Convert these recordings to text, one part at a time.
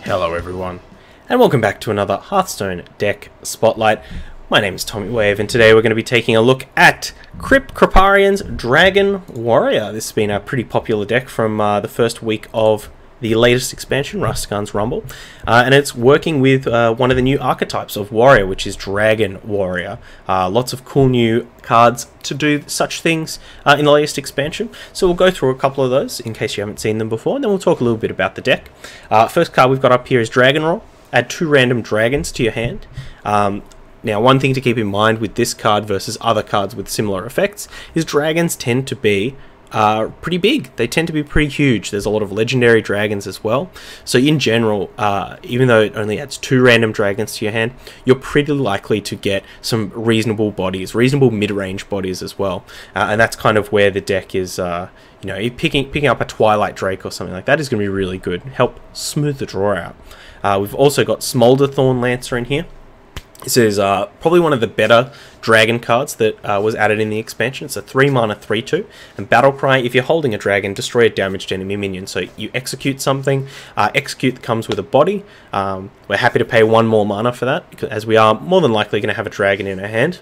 Hello everyone, and welcome back to another Hearthstone deck spotlight. My name is Tommy Wave, and today we're going to be taking a look at Kripparian's Dragon Warrior. This has been a pretty popular deck from the first week of the latest expansion, Rhastakhan's Rumble, and it's working with one of the new archetypes of Warrior, which is Dragon Warrior. Lots of cool new cards to do such things in the latest expansion, so we'll go through a couple of those in case you haven't seen them before, and then we'll talk a little bit about the deck. First card we've got up here is Dragon Roll. Add 2 random dragons to your hand. Now, one thing to keep in mind with this card versus other cards with similar effects is dragons tend to be pretty big. They tend to be pretty huge. There's a lot of legendary dragons as well. So in general, even though it only adds 2 random dragons to your hand, you're pretty likely to get some reasonable bodies, reasonable mid-range bodies as well. And that's kind of where the deck is, you know, picking up a Twilight Drake or something like that is going to be really good. Help smooth the draw out. We've also got Smolderthorn Lancer in here. This is probably one of the better dragon cards that was added in the expansion. It's a 3-mana 3/2, and Battlecry, if you're holding a dragon, destroy a damaged enemy minion. So you execute something, execute comes with a body. We're happy to pay 1 more mana for that, as we are more than likely going to have a dragon in our hand.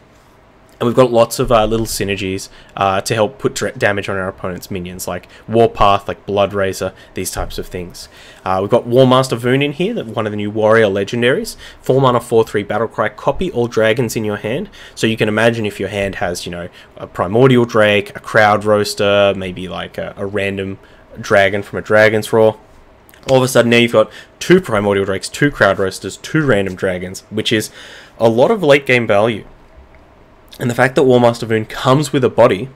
And we've got lots of little synergies to help put damage on our opponent's minions, like Warpath, like Bloodrazor, these types of things. We've got Warmaster Voon in here, one of the new Warrior legendaries. 4-mana 4/3 Battlecry, copy all dragons in your hand. So you can imagine if your hand has, you know, a Primordial Drake, a Crowd Roaster, maybe like a random dragon from a Dragon's Roar. All of a sudden now you've got 2 Primordial Drakes, 2 Crowd Roasters, 2 random dragons, which is a lot of late game value. And the fact that Warmaster Voon comes with a body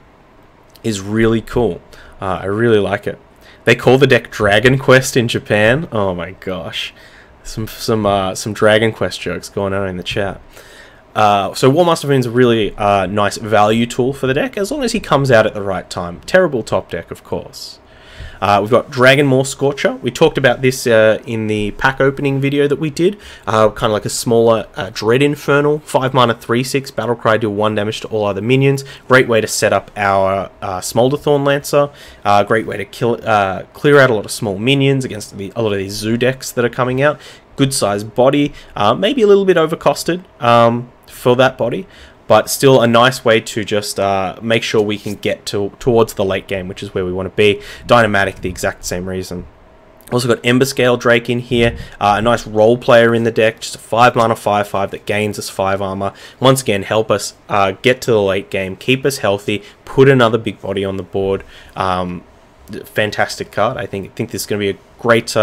is really cool. I really like it. They call the deck Dragon Quest in Japan. Oh my gosh, some Dragon Quest jokes going on in the chat. So Warmaster Voon's a really nice value tool for the deck, as long as he comes out at the right time. Terrible top deck, of course. We've got Dragonmaw Scorcher. We talked about this in the pack opening video that we did. Kind of like a smaller Dread Infernal. 5-mana 3/6. Battlecry, deal 1 damage to all other minions. Great way to set up our Smolderthorn Lancer. Great way to clear out a lot of small minions against a lot of these zoo decks that are coming out. Good sized body. Maybe a little bit overcosted for that body, but still a nice way to just make sure we can get towards the late game, which is where we want to be. Dynamatic, the exact same reason. Also got Emberscale Drake in here, a nice role player in the deck, just a 5-mana 5/5 that gains us 5 armor. Once again, help us get to the late game, keep us healthy, put another big body on the board. Fantastic card. I think this is going to be a great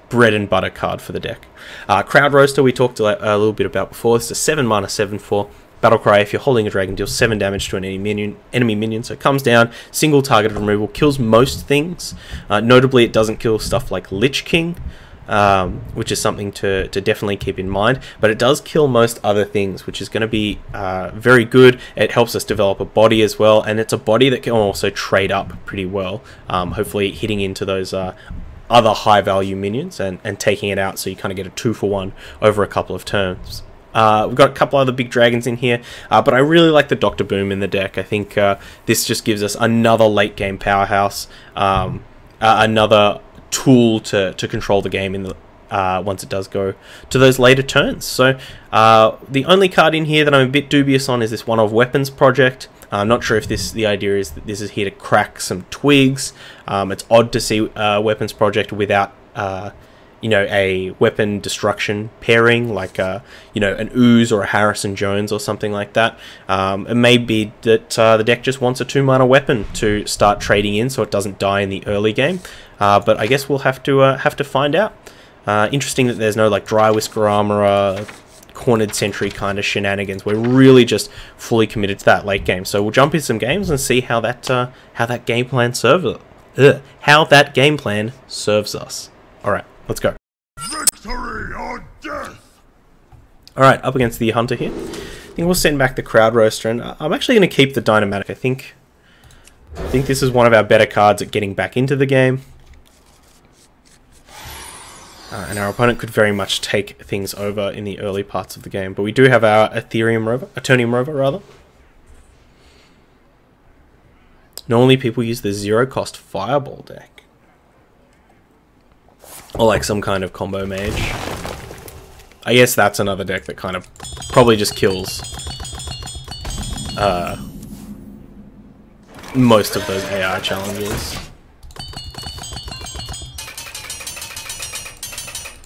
bread and butter card for the deck. Crowd Roaster we talked a little bit about before. It's a 7-mana 7/4. Battlecry, if you're holding a dragon, deals 7 damage to an enemy minion. So it comes down, single targeted removal, kills most things. Notably, it doesn't kill stuff like Lich King, which is something to definitely keep in mind. But it does kill most other things, which is going to be very good. It helps us develop a body as well, and it's a body that can also trade up pretty well, hopefully hitting into those other high-value minions and taking it out, so you kind of get a 2-for-1 over a couple of turns. We've got a couple other big dragons in here, but I really like the Dr. Boom in the deck. I think this just gives us another late game powerhouse, another tool to control the game in the once it does go to those later turns. So the only card in here that I'm a bit dubious on is this One of Weapons Project. I'm not sure if the idea is that this is here to crack some twigs. It's odd to see Weapons Project without you know, a weapon destruction pairing, like you know, an Ooze or a Harrison Jones or something like that. It may be that the deck just wants a 2-mana weapon to start trading in, so it doesn't die in the early game. But I guess we'll have to find out. Interesting that there's no like Dry Whisker Armorer, Cornered Sentry kind of shenanigans. We're really just fully committed to that late game. So we'll jump in some games and see how that game plan serves us. All right. Let's go. Victory or death! Alright, up against the Hunter here. I think we'll send back the Crowd Roaster, and I'm actually going to keep the Dynamatic. I think this is one of our better cards at getting back into the game. And our opponent could very much take things over in the early parts of the game. But we do have our Eternium Rover. Normally people use the 0-cost Fireball deck. Or like some kind of combo mage. I guess that's another deck that kind of probably just kills most of those AI challenges.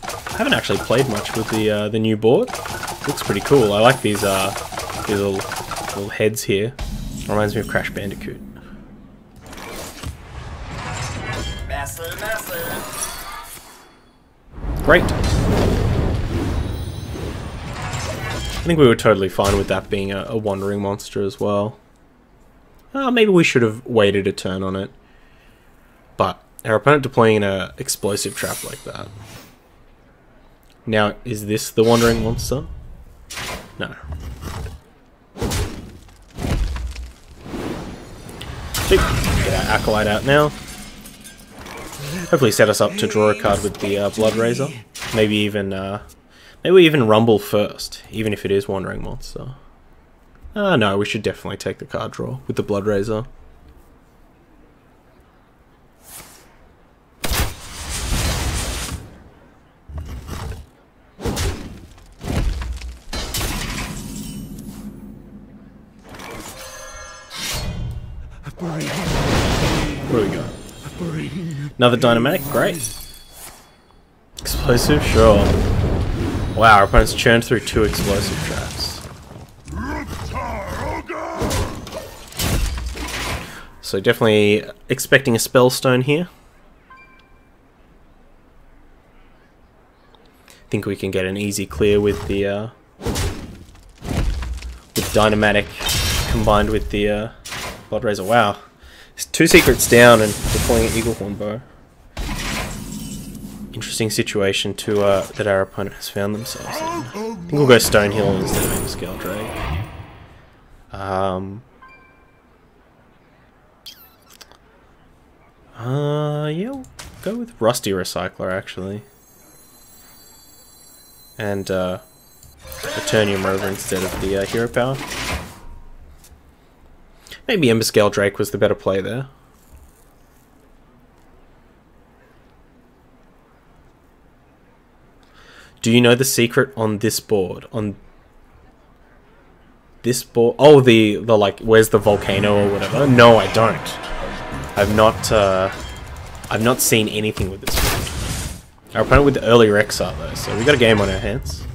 I haven't actually played much with the new board. Looks pretty cool. I like these little heads here. Reminds me of Crash Bandicoot. Great. I think we were totally fine with that being a wandering monster as well. Maybe we should have waited a turn on it. But our opponent deploying an explosive trap like that. Now, is this the wandering monster? No. Sweet. Get our Acolyte out now. Hopefully set us up to draw a card with the Blood Razor. Maybe we even Rumble first, even if it is Wandering Monster. No, we should definitely take the card draw with the Blood Razor. What do we got? Another Dynamatic? Great. Explosive? Sure. Wow, our opponent's churned through 2 explosive traps. So definitely expecting a Spellstone here. Think we can get an easy clear with the with Dynamatic combined with the Blood Razor. Wow. There's 2 secrets down and deploying an Eaglehorn Bow. Interesting situation to that our opponent has found themselves in. I think we'll go Stonehill instead of MCnvsCs Drake. Yeah, we'll go with Rusty Recycler actually. And Eternium Rover instead of the Hero Power. Maybe MCnvsCs Drake was the better play there. Do you know the secret on this board? On this board? Oh, the like, where's the volcano or whatever? No, I don't. I've not seen anything with this board. Our opponent with the earlier exile though, so we got a game on our hands.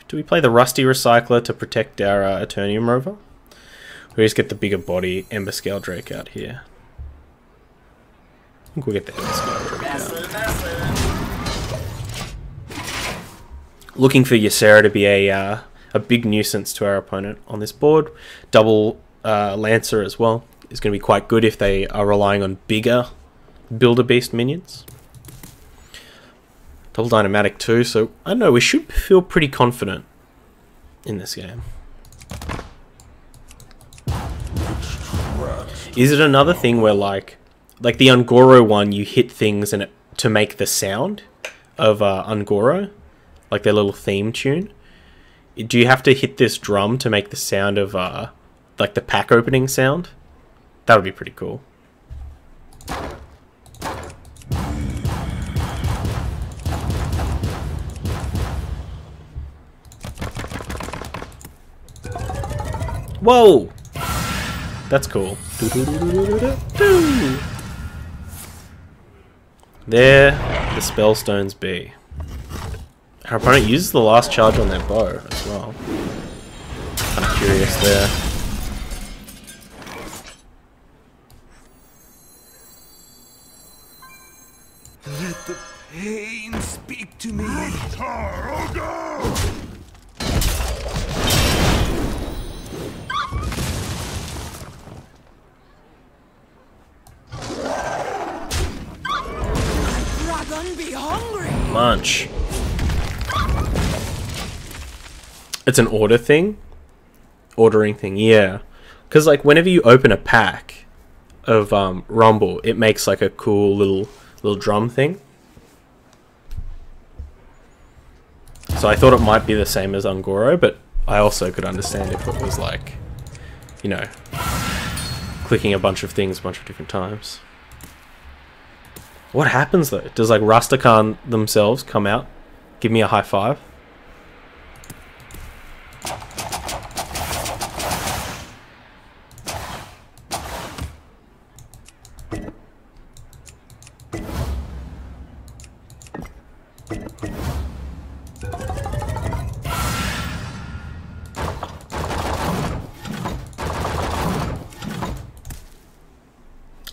Do we play the Rusty Recycler to protect our Eternium Rover? We just get the bigger body MCnvsCs Drake out here. I think we'll get the MCnvsCs Drake out. Looking for Ysera to be a big nuisance to our opponent on this board. Double Lancer as well is going to be quite good if they are relying on bigger Builder Beast minions. Double Dynamatic too, so I don't know, we should feel pretty confident in this game. Is it another thing where like the Ungoro one, you hit things and to make the sound of Ungoro, like their little theme tune? Do you have to hit this drum to make the sound of like the pack opening sound? That would be pretty cool. Whoa! That's cool. There the Spellstones be. Our opponent uses the last charge on their bow as well. Kind of curious there. Let the pain speak to me. Be hungry. Munch. It's an order thing? Ordering thing, yeah. Because like whenever you open a pack of Rumble, it makes like a cool little drum thing. So I thought it might be the same as Ungoro, but I also could understand if it was like you know, clicking a bunch of things a bunch of different times. What happens though? Does like Rhastakhan themselves come out, give me a high five?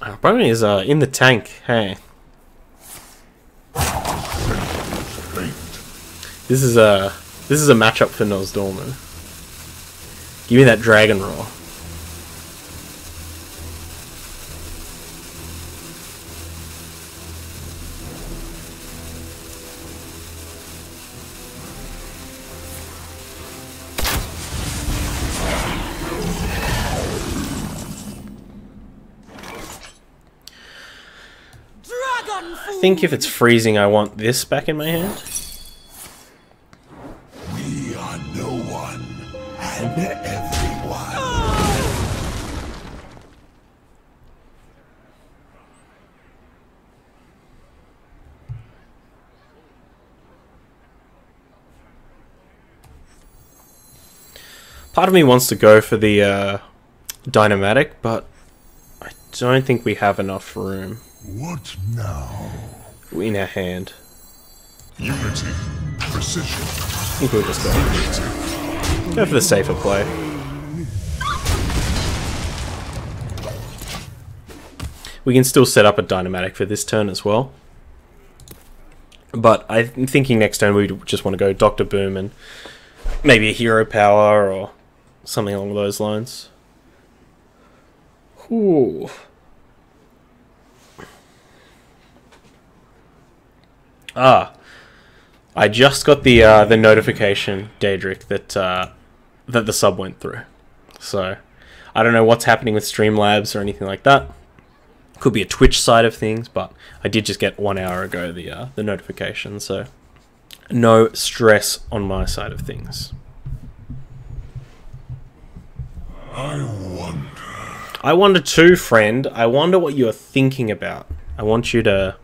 Our opponent is in the tank. Hey, this is a matchup for Nosdormu. Give me that Dragon Roar. I think if it's freezing, I want this back in my hand. We are no one and everyone. Part of me wants to go for the Dynamatic, but I don't think we have enough room What now? in our hand. Unity, precision. I think we'll just go for the safer play. We can still set up a Dynamatic for this turn as well. But I'm thinking next turn we just want to go Dr. Boom and maybe a Hero Power or something along those lines. Ooh. I just got the notification, Daedric, that that the sub went through. So I don't know what's happening with Streamlabs or anything like that. Could be a Twitch side of things, but I did just get 1 hour ago the notification, so no stress on my side of things. I wonder too, friend. I wonder what you're thinking about. I want you to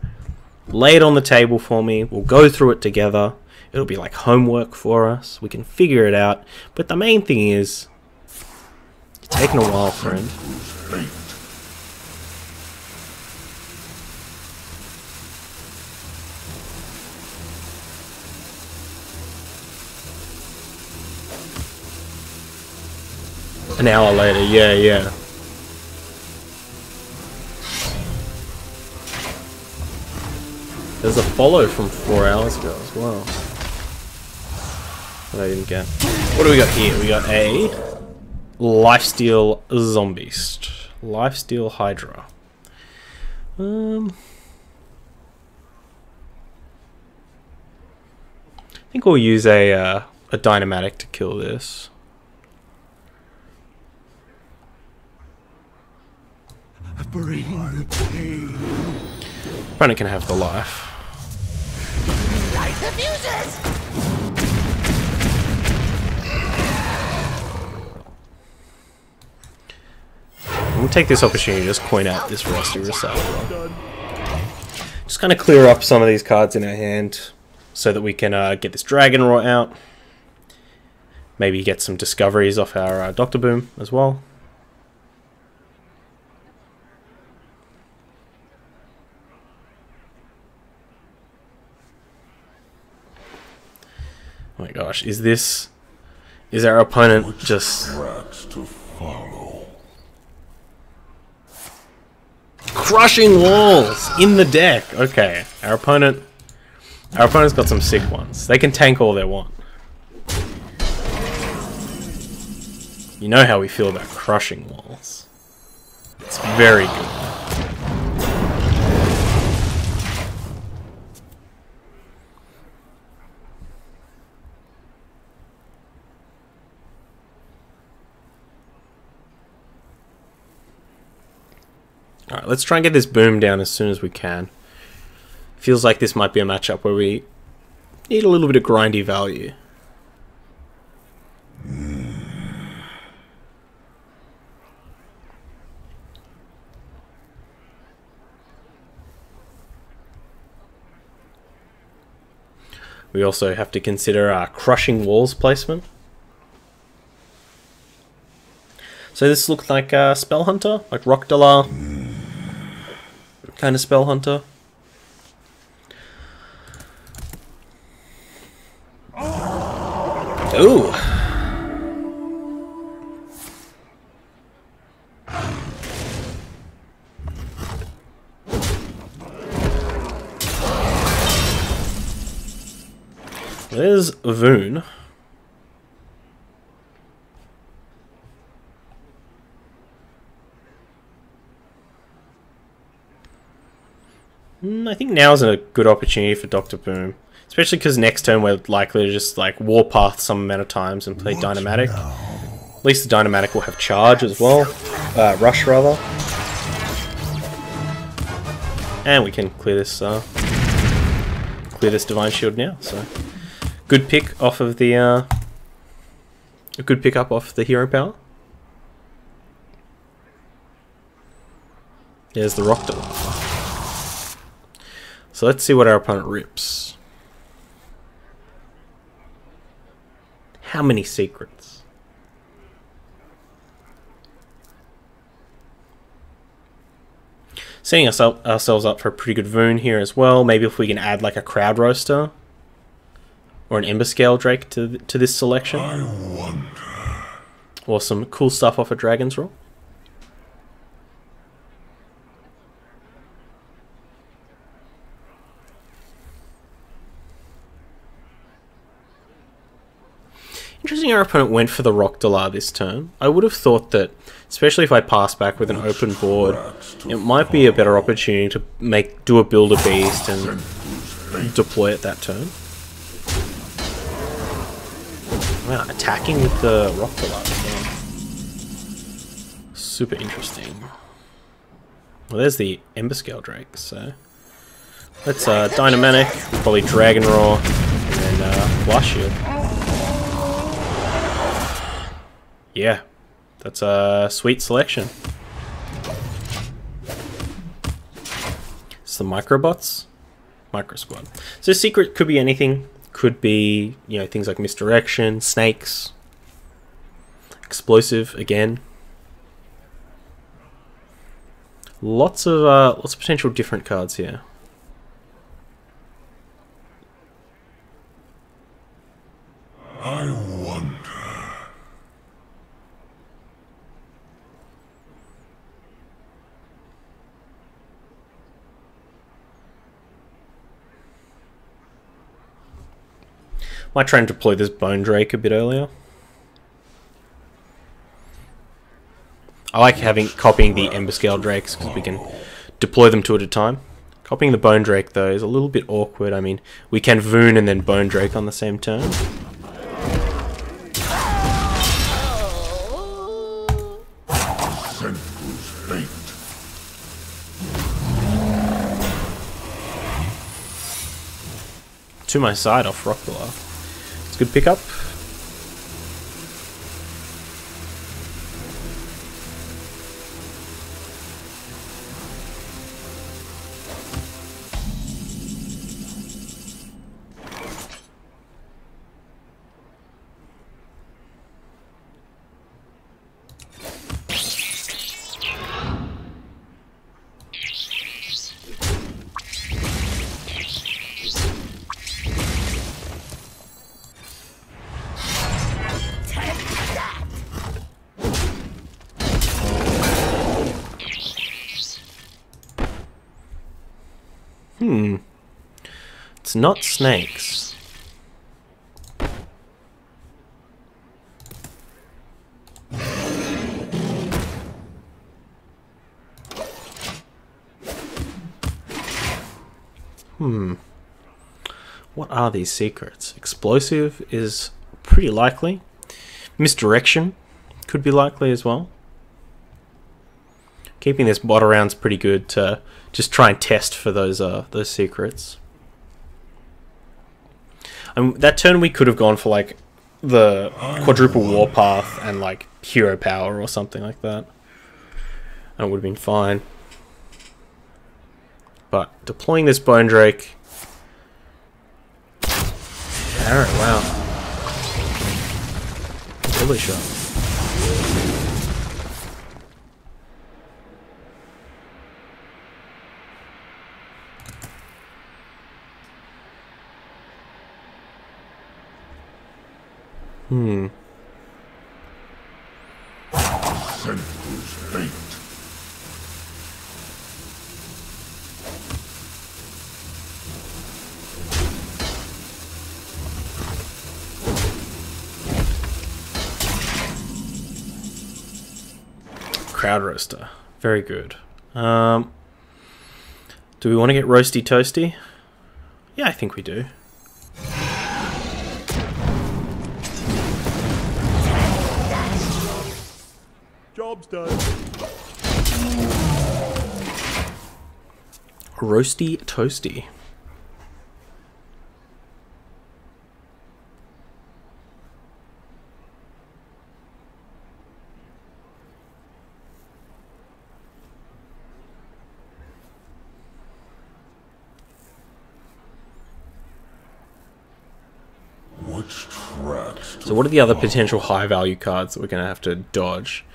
lay it on the table for me. We'll go through it together. It'll be like homework for us. We can figure it out. But the main thing is, you're taking a while, friend. An hour later, yeah. There's a follow from 4 hours ago as well that I didn't get. What do we got here? We got a Lifesteal Zombeast. Lifesteal Hydra. I think we'll use a Dynamatic to kill this. Bring the pain. Opponent can have the life. Light the fuses! We'll take this opportunity to just coin out this Rusty Recycler. Just kind of clear up some of these cards in our hand so that we can get this Dragon Roar out. Maybe get some discoveries off our Dr. Boom as well. Oh my gosh, is our opponent just Tracks to follow. crushing walls in the deck? Okay, our opponent's got some sick ones. They can tank all they want. You know how we feel about crushing walls. It's very good. Alright, let's try and get this boom down as soon as we can. Feels like this might be a matchup where we need a little bit of grindy value. We also have to consider our crushing walls placement. So this looks like a Spell Hunter, like Rockdala kind of Spell Hunter. Ooh. There's Voon. I think now's a good opportunity for Dr. Boom. Especially because next turn we're likely to just like Warpath some amount of times and play Dynamatic. At least the Dynamatic will have Charge as well. Rush rather. And we can clear this Divine Shield now, so good pick off of the a good pick up off the hero power. There's the Rockdala. So let's see what our opponent rips. How many secrets? Setting ourselves up for a pretty good Voon here as well. Maybe if we can add like a Crowd Roaster or an Emberscale Drake to this selection. I wonder. Or some cool stuff off a Dragon's Roll. Interesting our opponent went for the Rockdala this turn. I would have thought that, especially if I pass back with an open board, it might be a better opportunity to do a Builder Beast and deploy it that turn. Wow, attacking with the Rockdala as well. Super interesting. Well, there's the Emberscale Drake, so let's Dynamatic, probably Dragon Roar, and then Blast Shield. Yeah, that's a sweet selection. It's the Microbots, Micro Squad. So secret could be anything. Could be, you know, things like Misdirection, Snakes, Explosive again. Lots of potential different cards here. I wonder. Might try and deploy this Bone Drake a bit earlier. I like copying the Emberscale Drakes because we can deploy them two at a time. Copying the Bone Drake though is a little bit awkward. I mean, we can Voon and then Bone Drake on the same turn. To my side off Rockdala. It's a good pickup. It's not snakes. What are these secrets? Explosive is pretty likely. Misdirection could be likely as well. Keeping this bot around is pretty good to just try and test for those secrets. That turn we could have gone for like the quadruple Warpath and like Hero Power or something like that. And it would have been fine. But deploying this Bone Drake arrow, wow. Really sharp. Senseless fate. Crowd roaster. Very good. Do we want to get roasty toasty? Yeah, I think we do. Job's done. Roasty toasty. Which tracks So what are the other potential high value cards that we're going to have to dodge?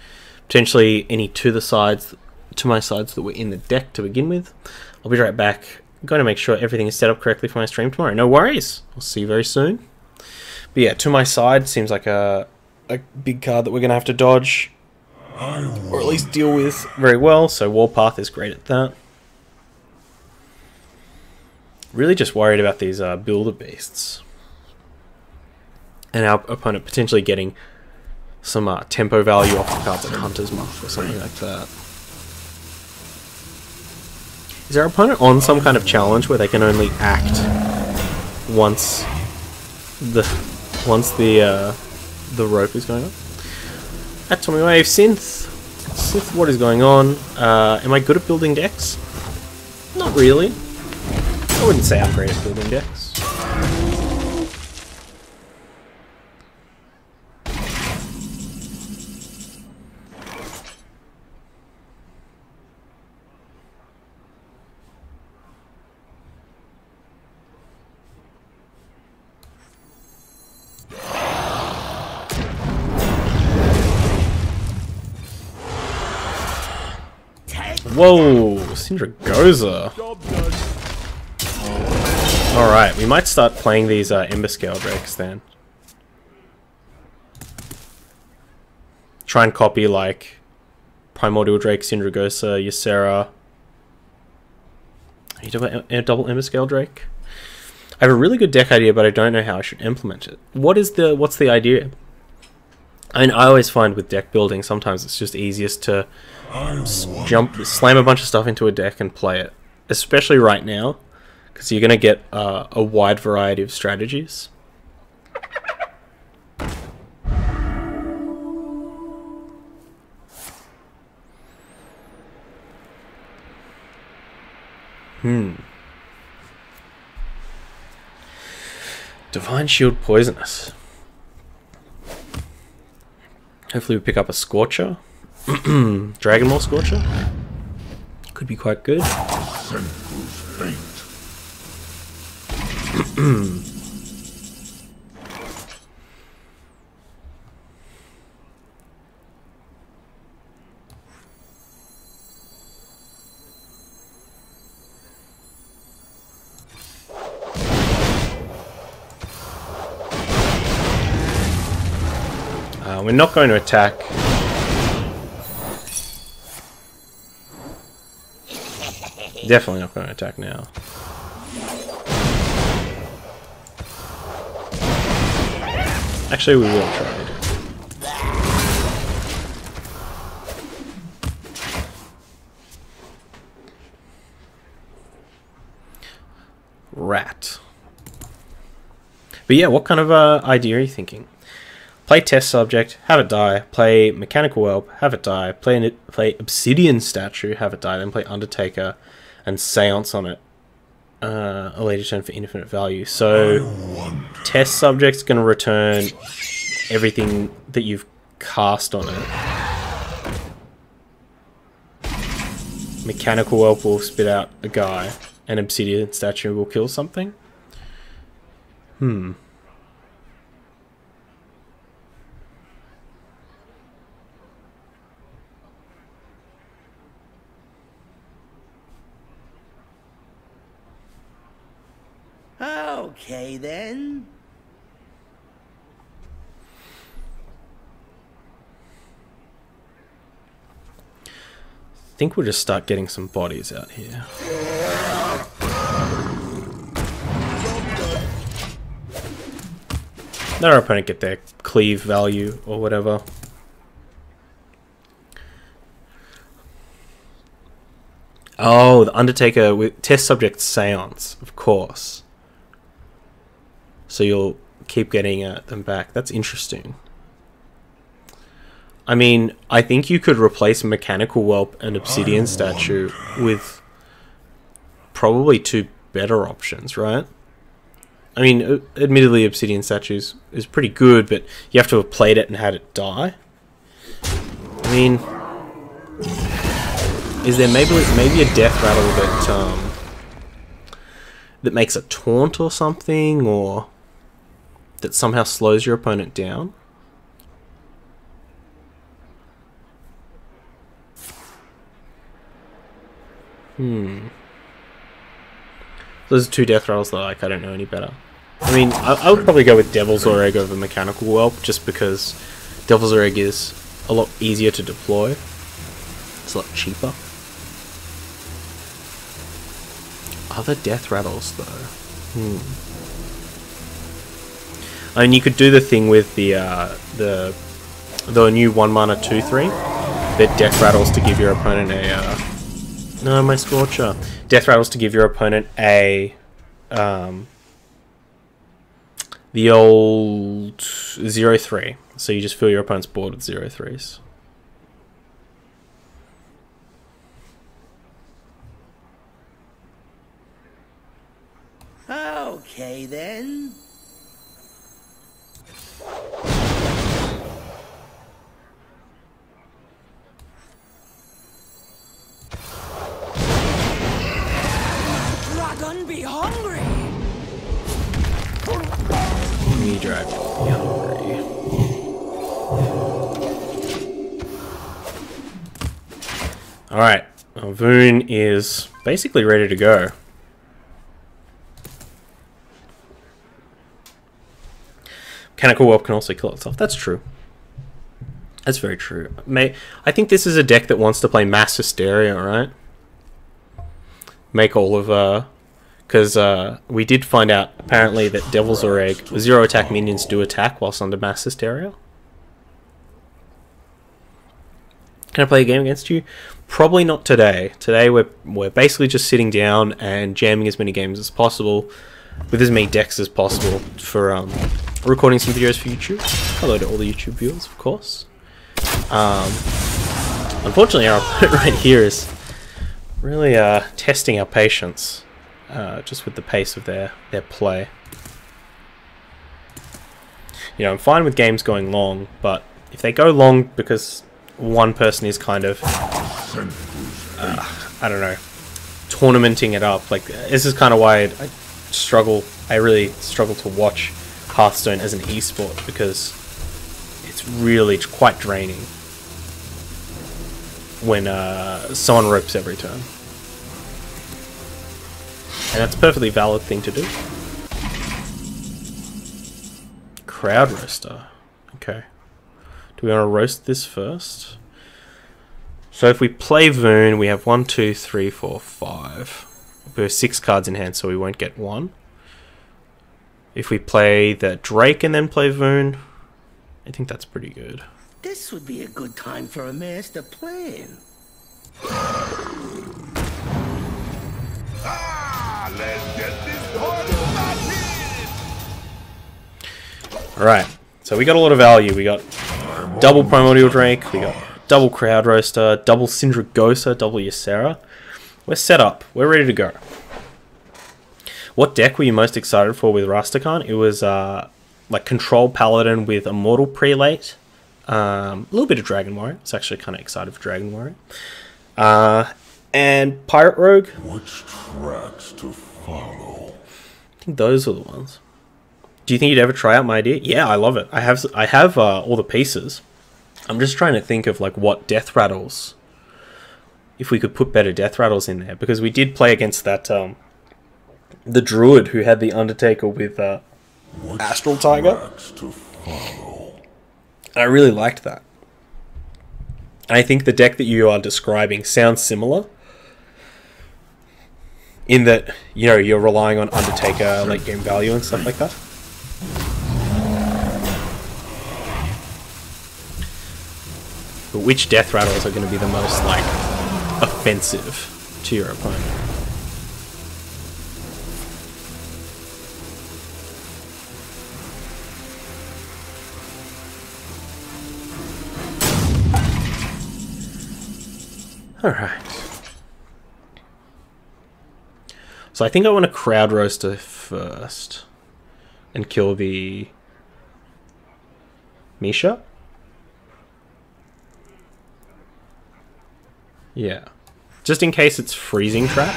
Potentially any to the sides, to my sides that were in the deck to begin with. I'll be right back. I'm going to make sure everything is set up correctly for my stream tomorrow. No worries. I'll see you very soon. But yeah, to my side seems like a big card that we're going to have to dodge. Or at least deal with very well. So Warpath is great at that. Really just worried about these builder beasts. And our opponent potentially getting some tempo value off the cards like Hunter's Mark or something like that. Is our opponent on some kind of challenge where they can only act once the rope is going up? At Tommy Wave, Synth, what is going on? Am I good at building decks? Not really. I wouldn't say I'm great at building decks. Whoa, Syndragoza. Alright, we might start playing these MCnvsCs Drakes then. Try and copy like Primordial Drake, Syndragoza, Ysera. Are you talking about a double MCnvsCs Drake? I have a really good deck idea, but I don't know how I should implement it. What's the idea? I mean, I always find with deck building, sometimes it's just easiest to slam a bunch of stuff into a deck and play it. Especially right now, because you're going to get a wide variety of strategies. Divine Shield Poisonous. Hopefully we pick up a Scorcher. Dragonmaw Scorcher. Could be quite good. We're not going to attack. Definitely not going to attack now. Actually, we will trade. Rat. But yeah, what kind of idea are you thinking? Play Test Subject, have it die. Play Mechanical Whelp, have it die. Play Obsidian Statue, have it die. Then play Undertaker and Seance on it. A later turn for infinite value. So Test Subject's going to return everything that you've cast on it. Mechanical Whelp will spit out a guy, and Obsidian Statue will kill something. Okay, then. I think we'll just start getting some bodies out here. Let our opponent get their cleave value or whatever. Oh, the Undertaker with test subject seance, of course. So you'll keep getting them back. That's interesting. I mean, I think you could replace Mechanical Whelp and Obsidian Statue with probably two better options, right? I mean, admittedly, Obsidian Statue is pretty good, but you have to have played it and had it die. I mean, is there maybe a death rattle that makes a taunt or something, or that somehow slows your opponent down? Those are two death rattles that I don't know any better. I mean, I would probably go with Devil's Oar Egg over Mechanical Whelp, just because Devil's Oar Egg is a lot easier to deploy. It's a lot cheaper. Other death rattles, though. I mean, you could do the thing with the new 1 mana 2/3. The death rattles to give your opponent a no, my Scorcher. Death rattles to give your opponent a the old 0/3. So you just fill your opponent's board with 0/3s. Okay, then. Dragon be hungry. Me dragon be hungry. Alright, Voon is basically ready to go. Mechanical Whelp can also kill itself. That's true. That's very true. I think this is a deck that wants to play Mass Hysteria, right? Make all of because we did find out apparently that Devil's Oar Egg 0 attack minions do attack whilst under Mass Hysteria. Can I play a game against you? Probably not today. Today we're basically just sitting down and jamming as many games as possible with as many decks as possible for recording some videos for YouTube. Hello to all the YouTube viewers, of course. Unfortunately, our opponent right here is really testing our patience, just with the pace of their play. You know, I'm fine with games going long, but if they go long because one person is kind of, I don't know, tournamenting it up, like, this is kind of why I really struggle to watch Hearthstone as an esport, because it's really quite draining when someone ropes every turn. And that's a perfectly valid thing to do. Crowd Roaster. Okay. Do we want to roast this first? So if we play Voon, we have 1, 2, 3, 4, 5. We have 6 cards in hand, so we won't get 1. If we play the Drake and then play Voon, I think that's pretty good. This would be a good time for a master plan. Let's get this party started! Alright, so we got a lot of value. We got double Primordial Drake, we got double Crowd Roaster, double Syndragosa, double Ysera. We're set up. We're ready to go. What deck were you most excited for with Rhastakhan? It was like Control Paladin with Immortal Prelate. A little bit of Dragon Warrior. I was actually kind of excited for Dragon Warrior. And Pirate Rogue. Which tracks to follow? I think those are the ones. Do you think you'd ever try out my idea? Yeah, I love it. I have all the pieces. I'm just trying to think of like what death rattles, if we could put better death rattles in there, because we did play against that the druid who had the Undertaker with Astral Tiger. I really liked that. And I think the deck that you are describing sounds similar. In that, you know, you're relying on Undertaker late game value and stuff like that. But which death rattles are going to be the most, like, offensive to your opponent? Alright. So I think I want to crowd roaster first. And kill the Misha? Yeah. Just in case it's freezing trap.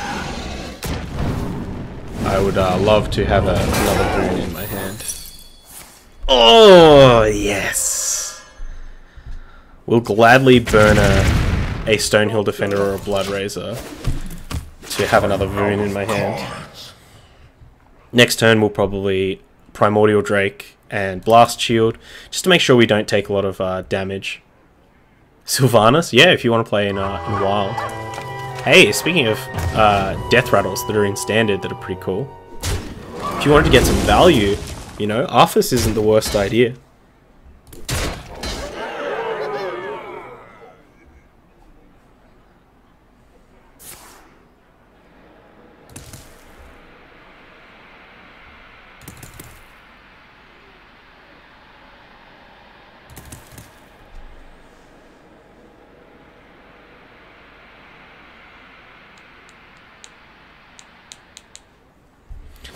I would love to have another boon in my hand. Oh, yes! We'll gladly burn a Stonehill Defender or a Blood Razor to have another boon in my hand. Next turn we'll probably Primordial Drake and Blast Shield, just to make sure we don't take a lot of damage. Sylvanas? Yeah, if you want to play in Wild. Hey, speaking of death rattles that are in Standard that are pretty cool. If you wanted to get some value, you know, Arthas isn't the worst idea.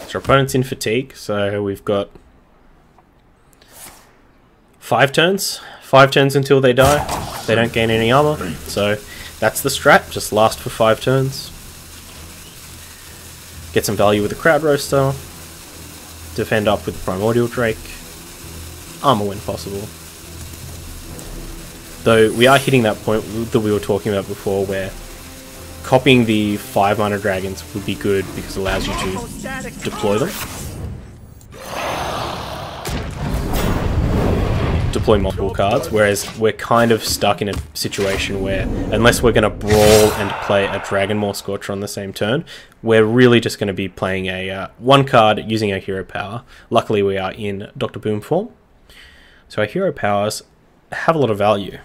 So our opponent's in fatigue, so we've got 5 turns. 5 turns until they die. They don't gain any armor. So that's the strat, just last for 5 turns. Get some value with the Crowd Roaster. Defend up with the Primordial Drake. Armor when possible. Though we are hitting that point that we were talking about before where copying the 5 mana dragons would be good because it allows you to deploy them. Deploy multiple cards, whereas we're kind of stuck in a situation where, unless we're going to brawl and play a Dragonmaw Scorcher on the same turn, we're really just going to be playing a 1 card using our hero power. Luckily we are in Dr. Boom form, so our hero powers have a lot of value.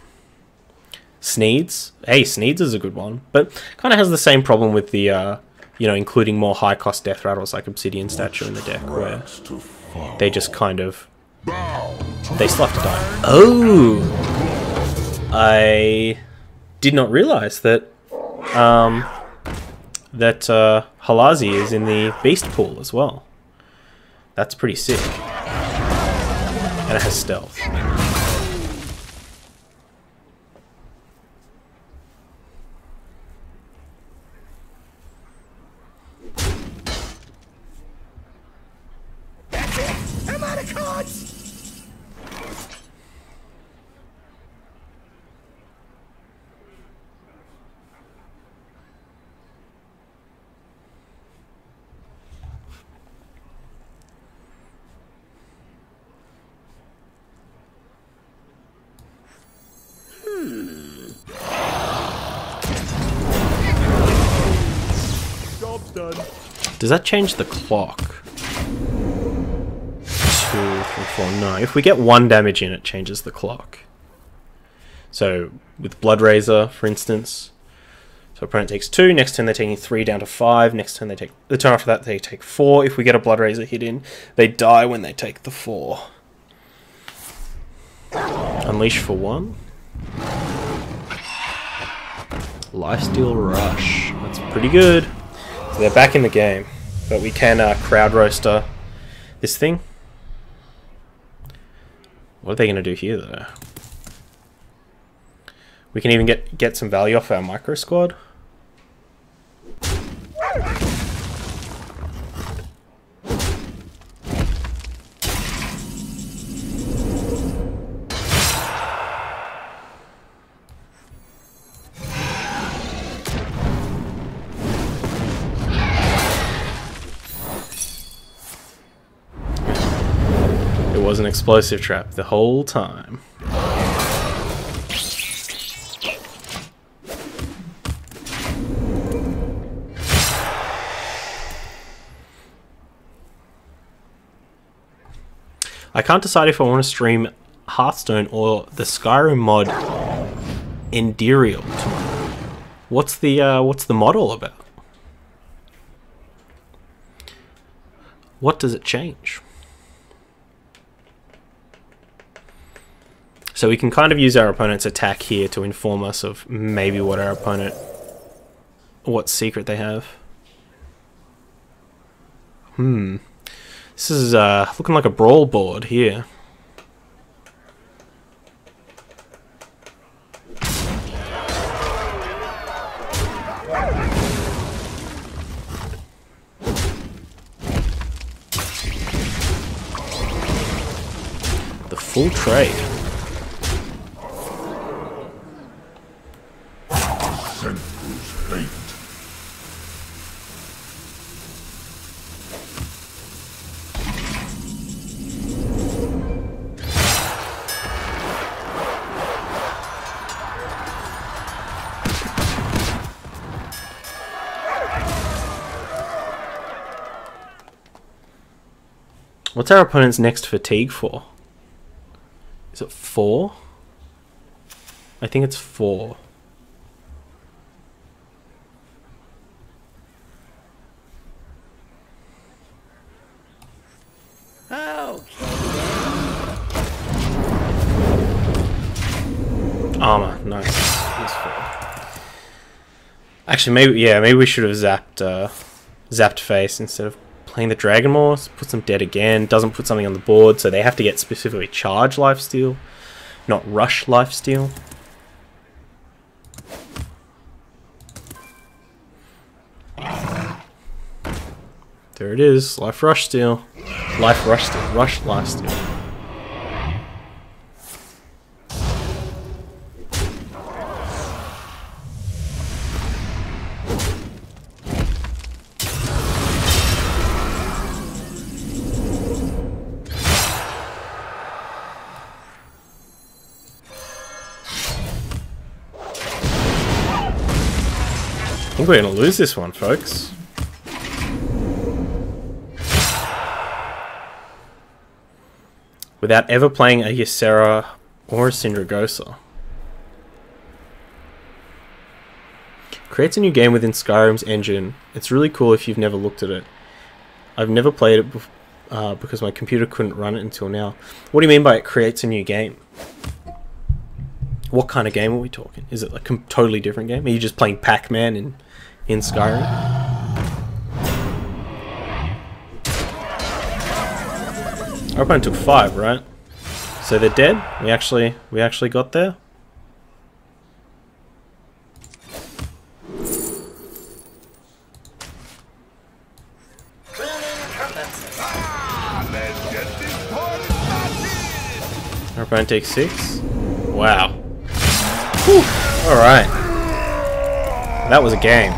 Sneeds. Hey, Sneeds is a good one, but kind of has the same problem with the, you know, including more high-cost death rattles like Obsidian Statue in the deck, where they just kind of... they still have to die. Oh! I did not realize that, Halazi is in the Beast Pool as well. That's pretty sick. And it has stealth. Does that change the clock? 2 from 4. No, if we get 1 damage in, it changes the clock. So with Blood Razor, for instance, so opponent takes 2. Next turn they're taking 3 down to 5. Next turn they take the turn after that they take 4. If we get a Blood Razor hit in, they die when they take the 4. Unleash for 1. Lifesteal Rush. That's pretty good. So they're back in the game, but we can Crowd Roaster this thing. What are they going to do here, though? We can even get some value off our Micro Squad. was an explosive trap the whole time. I can't decide if I want to stream Hearthstone or the Skyrim mod Endirial tomorrow. What's the mod all about? What does it change? So we can kind of use our opponent's attack here to inform us of maybe what our opponent, what secret they have. This is looking like a brawl board here. The full trade. What's our opponent's next fatigue for? Is it 4? I think it's 4. Armor, nice. Actually, maybe we should have zapped face instead of playing the dragon more. Puts them dead again. Doesn't put something on the board, so they have to get specifically charge lifesteal, not rush lifesteal. There it is. Life rush steal. Life rush steal. Rush lifesteal. I think we're going to lose this one, folks. Without ever playing a Ysera or a Syndragosa. Creates a new game within Skyrim's engine. It's really cool if you've never looked at it. I've never played it because my computer couldn't run it until now. What do you mean by it creates a new game? What kind of game are we talking? Is it a totally different game? Are you just playing Pac-Man in Skyrim? Our opponent took 5, right? So they're dead? We actually got there? Our opponent takes 6? Wow. Alright. That was a game.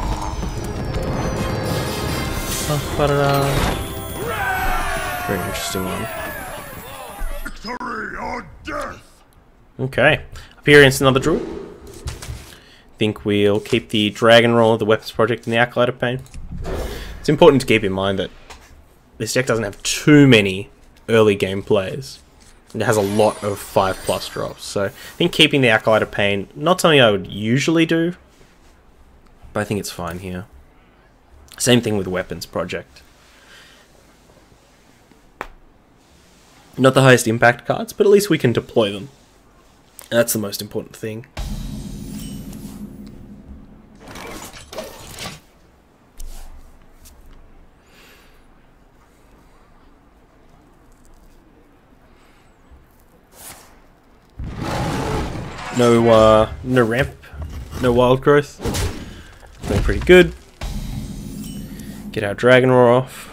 Very interesting one. Victory or death! Okay. Up here against another druid. Think we'll keep the dragon roll of the weapons project in the Acolyte of Pain. It's important to keep in mind that this deck doesn't have too many early game plays. It has a lot of 5+ drops, so I think keeping the Acolyte of Pain, not something I would usually do, but I think it's fine here. Same thing with Weapons Project. Not the highest impact cards, but at least we can deploy them. And that's the most important thing. No ramp, no wild growth. Doing pretty good. Get our Dragon Roar off.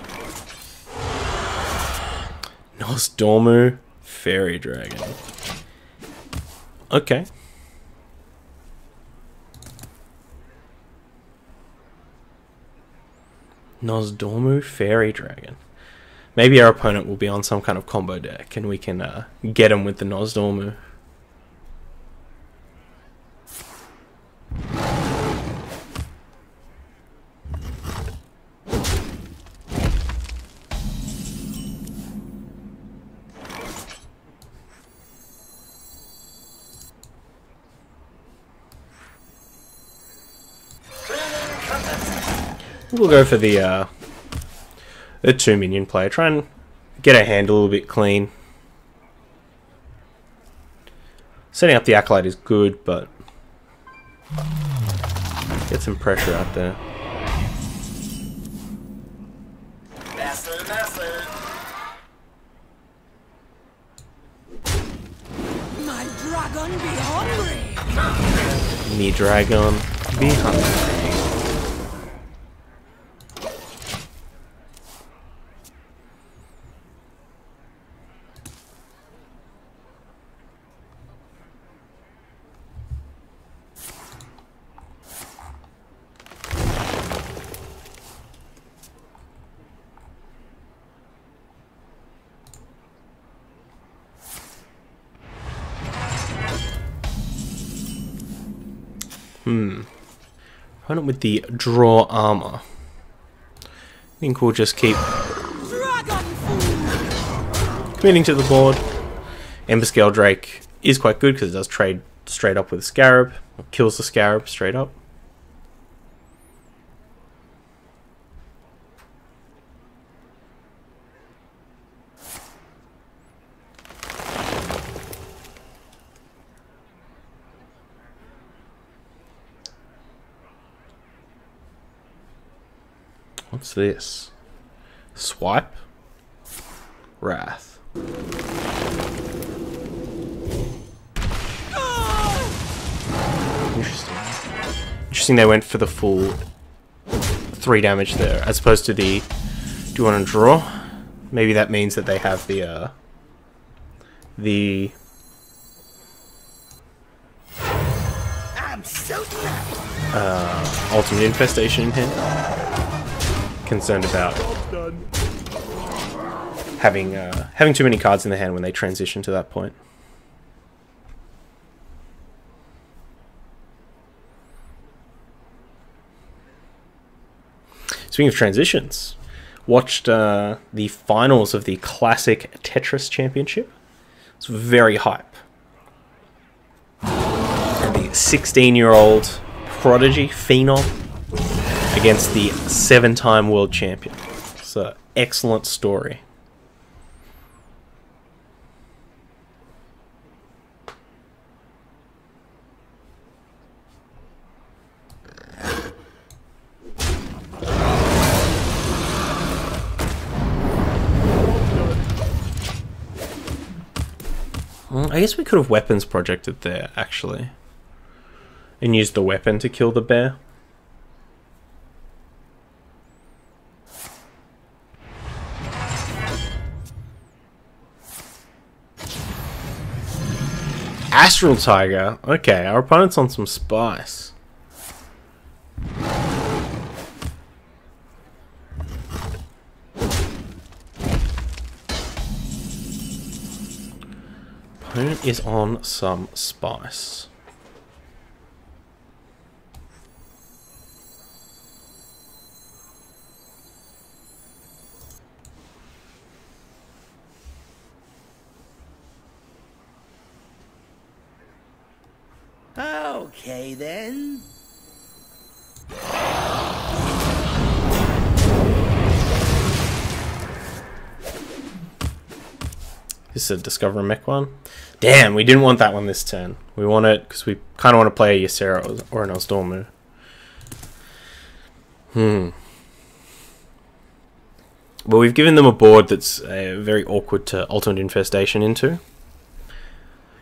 Nosdormu, Fairy Dragon. Okay. Nosdormu, Fairy Dragon. Maybe our opponent will be on some kind of combo deck and we can get him with the Nosdormu. We'll go for the 2 minion play. Try and get our hand a little bit clean. Setting up the Acolyte is good, but get some pressure out there. My dragon be hungry. Me dragon be hungry. Opponent with the draw armor. I think we'll just keep committing to the board. Emberscale Drake is quite good because it does trade straight up with Scarab. Or kills the Scarab straight up. What's this? Swipe? Wrath. Interesting. Interesting they went for the full 3 damage there, as opposed to the... Do you want to draw? Maybe that means that they have the I'm so Ultimate Infestation in hand. Concerned about having too many cards in the hand when they transition to that point. Speaking of transitions, watched the finals of the Classic Tetris Championship. It's very hype. And the 16-year-old prodigy phenom against the 7-time world champion. It's an excellent story. I guess we could have weapons projected there, actually. And used the weapon to kill the bear. Astral Tiger. Okay, our opponent's on some spice. Opponent is on some spice. Okay then. This is a Discover Mech one. Damn, we didn't want that one this turn. We want it because we kind of want to play a Ysera or an Nosdormu. But we've given them a board that's very awkward to Ultimate Infestation into.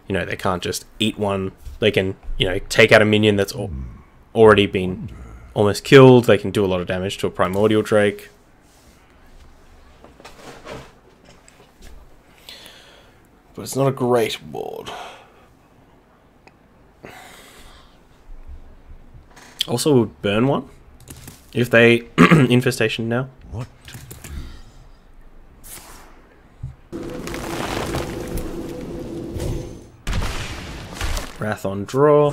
You know, they can't just eat one. They can, you know, take out a minion that's already been almost killed. They can do a lot of damage to a Primordial Drake. But it's not a great board. Also, we'll burn one if they infestation now. What? Wrath on draw.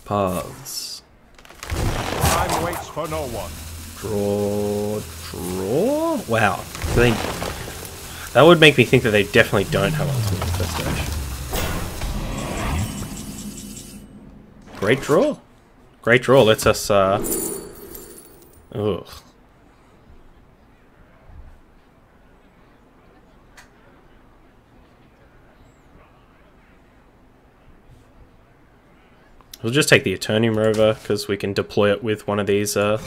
Paths. Time waits for no one. Draw. Wow. That would make me think that they definitely don't have Ultimate Infestation. Great draw. Great draw. Lets us, ugh. We'll just take the Eternium Rover, because we can deploy it with one of these 9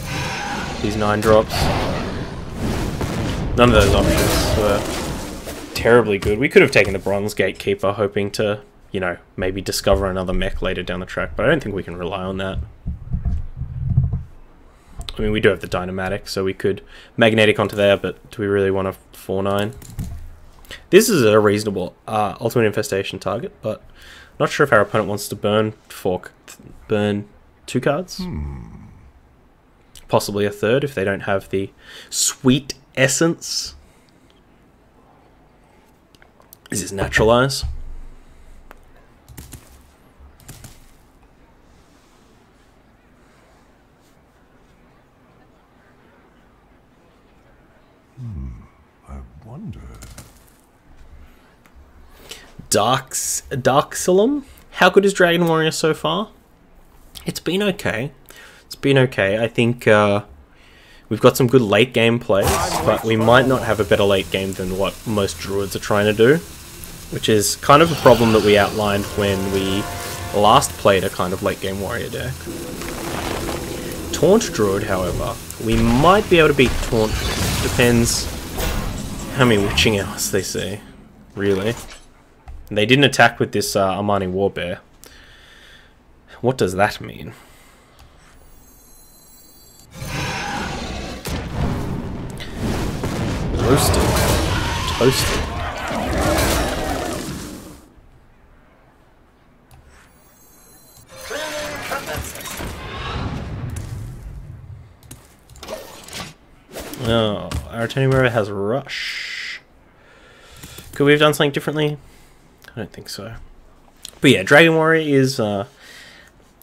drops. None of those options were terribly good. We could have taken the Bronze Gatekeeper, hoping to, you know, maybe discover another mech later down the track, but I don't think we can rely on that. I mean, we do have the Dynamatic, so we could Magnetic onto there, but do we really want a 4-9? This is a reasonable Ultimate Infestation target, but not sure if our opponent wants to burn 2 cards. Possibly a 3rd if they don't have the Sweet Essence. Is this Naturalize? I wonder. Darksalum? How good is Dragon Warrior so far? It's been okay. It's been okay. I think we've got some good late game plays, but we might not have a better late game than what most Druids are trying to do, which is kind of a problem that we outlined when we last played a kind of late game warrior deck. Taunt Druid, however, we might be able to beat Taunt. Depends how many Witching Hours they see, really. They didn't attack with this Armani Warbear. What does that mean? Roasted. Toasted. Oh, our Eternium Rover has Rush. Could we have done something differently? I don't think so. But yeah, Dragon Warrior is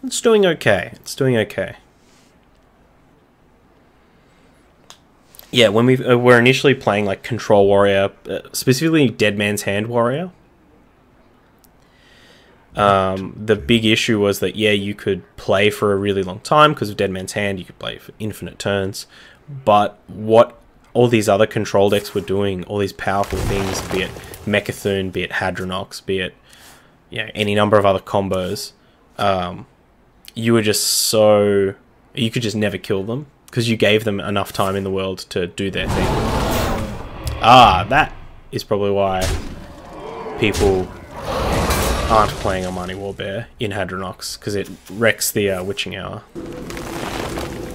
it's doing okay. It's doing okay. Yeah, when we were initially playing like Control Warrior, specifically Dead Man's Hand Warrior, the big issue was that, yeah, you could play for a really long time because of Dead Man's Hand. You could play for infinite turns. But what all these other control decks were doing, all these powerful things, be it Mechathune, be it Hadronox, be it, you know, any number of other combos, you were just so... you could just never kill them because you gave them enough time in the world to do their thing. Ah, that is probably why people aren't playing Armani Warbear in Hadronox, because it wrecks the Witching Hour.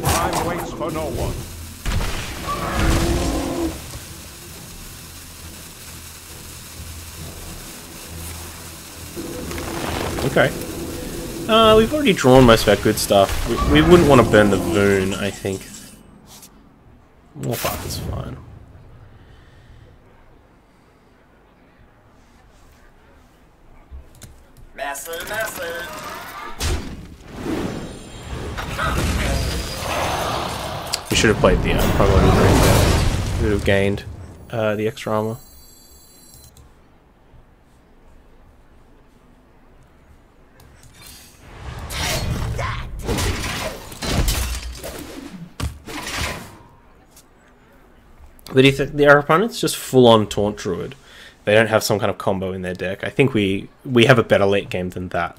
Time waits for no one. Okay. We've already drawn most of our good stuff. We wouldn't want to burn the Voon, I think. Warpath is fine. We should have played the Prolonged Dream. We would have gained the extra armor. But if our opponent's just full-on Taunt Druid, they don't have some kind of combo in their deck, I think we have a better late game than that.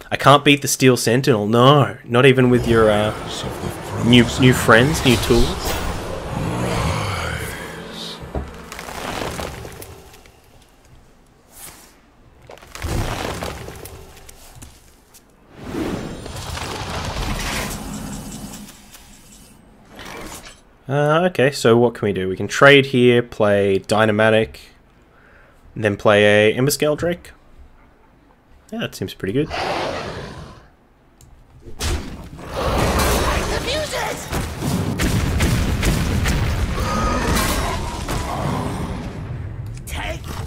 I can't beat the Steel Sentinel, no. Not even with your new friends, new tools. Okay, so what can we do? We can trade here, play Dynamatic, and then play a Emberscale Drake. Yeah, that seems pretty good.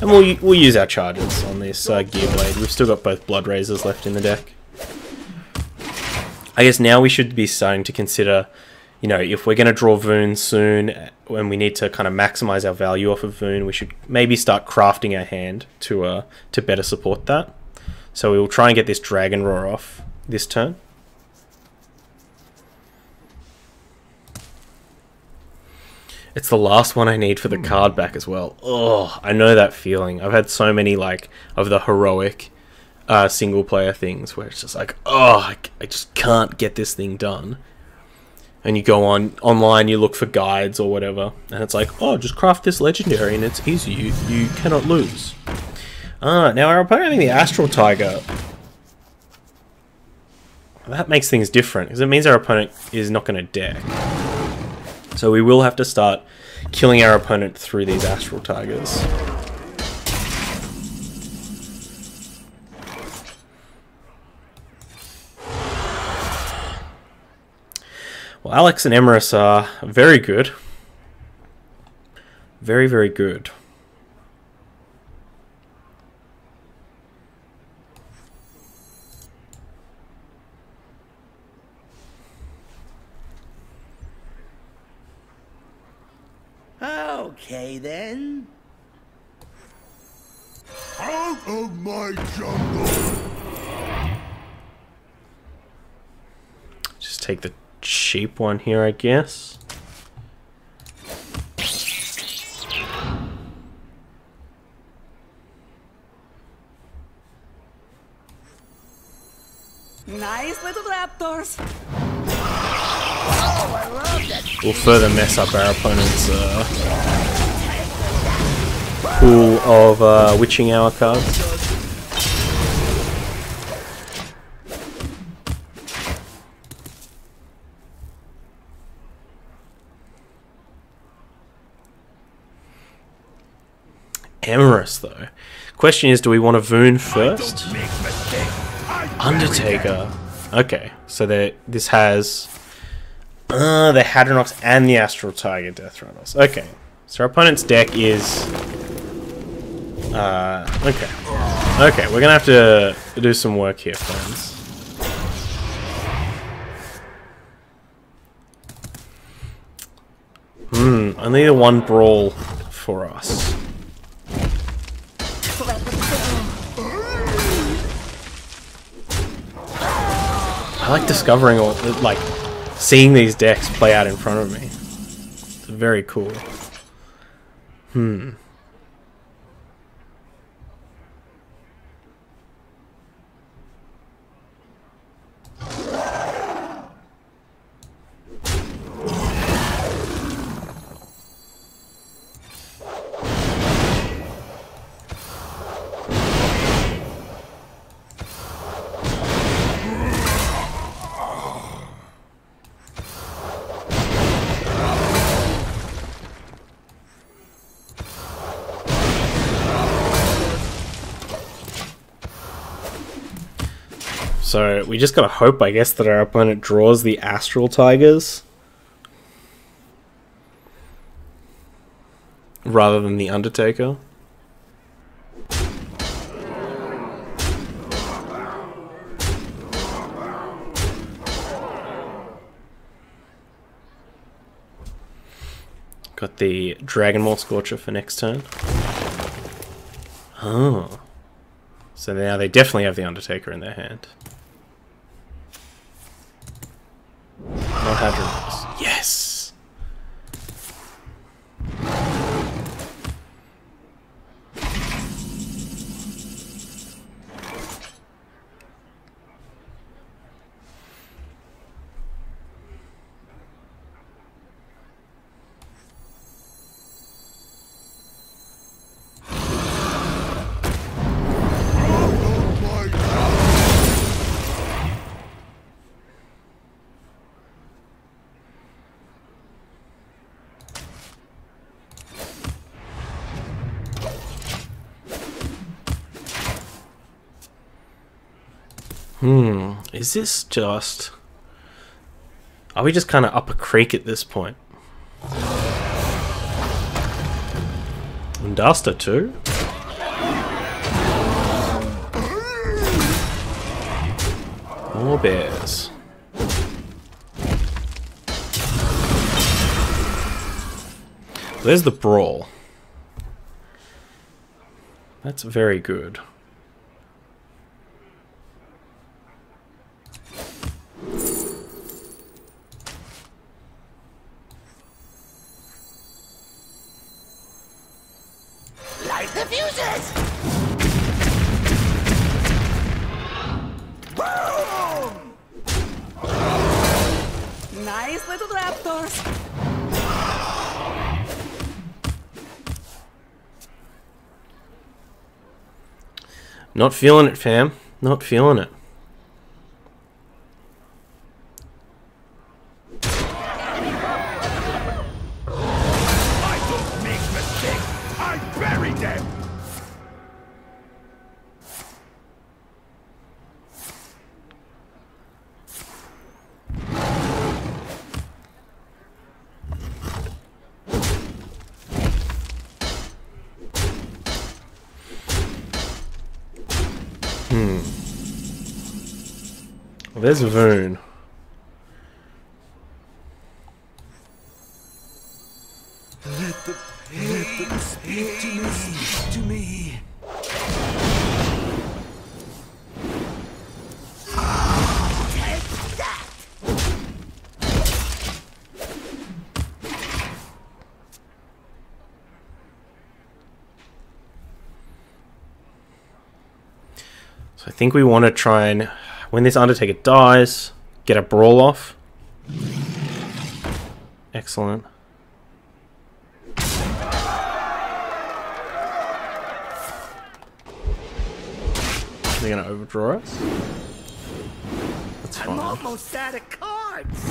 And And we'll use our charges on this Gear Blade. We've still got both Blood Razors left in the deck. I guess now we should be starting to consider, you know, if we're going to draw Voon soon, when we need to kind of maximize our value off of Voon, we should maybe start crafting our hand to better support that. So we will try and get this Dragon Roar off this turn. It's the last one I need for the card back as well. Oh, I know that feeling. I've had so many, like, of the heroic single player things where it's just like, oh, I just can't get this thing done. And you go online, you look for guides or whatever, and it's like, oh, just craft this legendary and it's easy. You cannot lose. Now our opponent having the Astral Tiger, that makes things different, because it means our opponent is not going to deck. So we will have to start killing our opponent through these Astral Tigers. Well, Alex and Emerus are very good. Very, very good. Okay, then. Out of my jungle! Just take the cheap one here, I guess. Nice little raptors. We'll further mess up our opponent's pool of Witching Hour cards. Emerus, though. Question is, do we want to Voon first? Undertaker. Okay, so this has the Hadronox and the Astral Tiger Death Runners. Okay, so our opponent's deck is okay. Okay, we're gonna have to do some work here, friends. Only the one brawl for us. I like discovering all, like, seeing these decks play out in front of me. It's very cool. So we just gotta hope, I guess, that our opponent draws the Astral Tigers rather than the Undertaker. Got the Dragon Maw Scorcher for next turn. Oh. So now they definitely have the Undertaker in their hand. Not Hadronox. Yes! Is this just... Are we just kind of up a creek at this point? And Duster too? More bears. There's the brawl. That's very good. Light the fuses! Boom! Nice little raptors. Not feeling it, fam. Not feeling it. I don't make mistakes. I bury them. Well, there's Voon. Let the pain speak to me. Take that! So I think we want to try and, when this Undertaker dies, get a brawl off. Excellent. They're going to overdraw us? That's I'm fine. almost out of cards!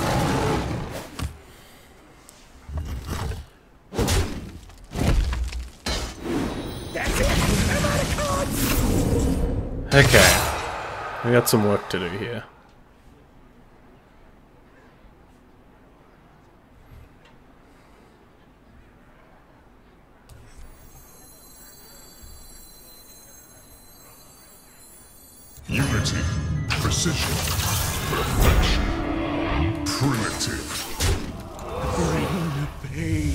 That's it! I'm out of cards! Okay. We got some work to do here. Unity, precision, perfection, primitive. Bring the pain.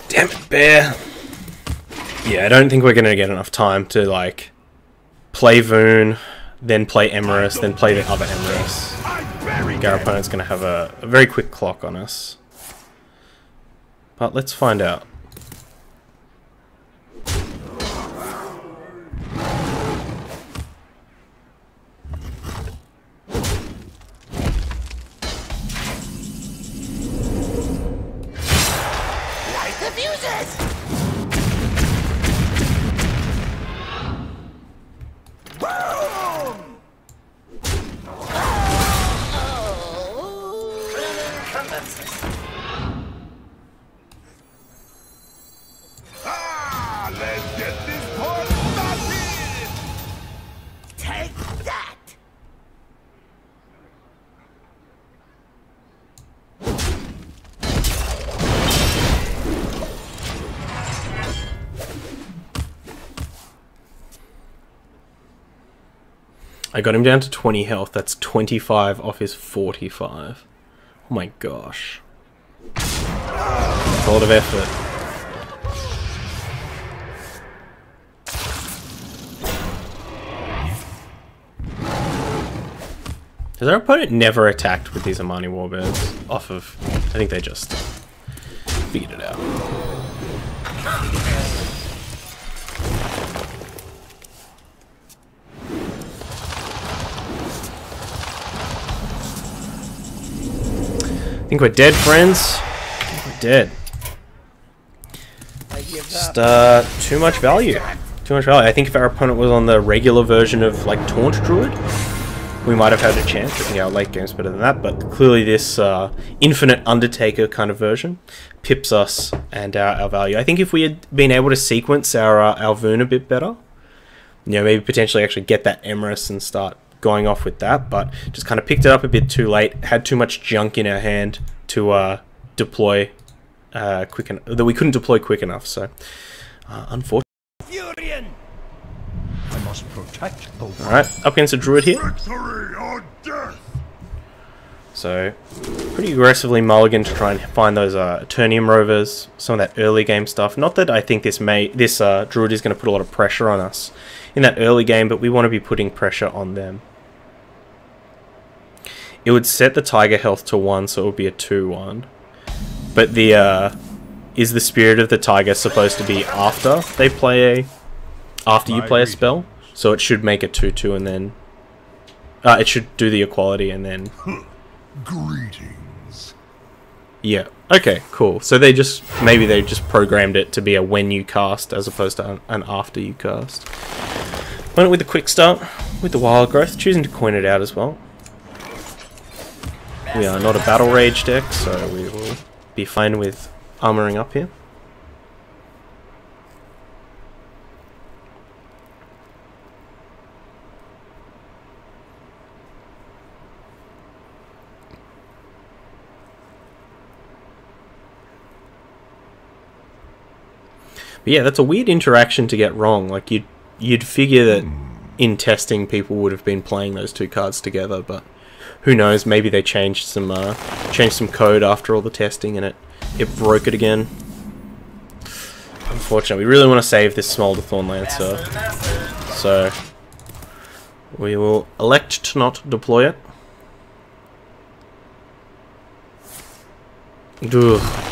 Damn it, bear. Yeah, I don't think we're going to get enough time to, like, play Voon, then play Emerus, then play the other Emerus. Our opponent's going to have a very quick clock on us. But let's find out. Light the fuses! Boom! Ah, let's get this party started. Take that! I got him down to 20 health. That's 25 off his 45. Oh my gosh. That's a lot of effort. Has our opponent never attacked with these Amani Warbirds off of... I think they just figured it out. I think we're dead, friends. I think we're dead. I give Just, up. too much value. Too much value. I think if our opponent was on the regular version of, like, Taunt Druid, we might have had a chance. I think our late game's better than that, but clearly this Infinite Undertaker kind of version pips us and our value. I think if we had been able to sequence our Voon a bit better, you know, maybe potentially actually get that Emrys and start going off with that, but just kind of picked it up a bit too late, had too much junk in our hand to deploy that we couldn't deploy quick enough, so unfortunately. Furion! I must protect the Alright, up against a druid here. victory or death! So, pretty aggressively mulligan to try and find those Eternium Rovers, some of that early game stuff. Not that I think this druid is going to put a lot of pressure on us in that early game, but we want to be putting pressure on them. It would set the Tiger health to 1, so it would be a 2-1. But is the Spirit of the Tiger supposed to be after you play a spell? So it should make a 2-2 and then it should do the equality and then Greetings. yeah. Okay, cool. So maybe they just programmed it to be a when you cast as opposed to an after you cast. Went with the quick start with the Wild Growth, choosing to coin it out as well. We are not a battle rage deck, so we will be fine with armoring up here. But yeah, that's a weird interaction to get wrong. Like you'd figure that in testing people would have been playing those two cards together, but who knows? Maybe they changed some code after all the testing and it broke it again. Unfortunately, we really want to save this Smolder Thorn Lancer, so we will elect to not deploy it. Ugh.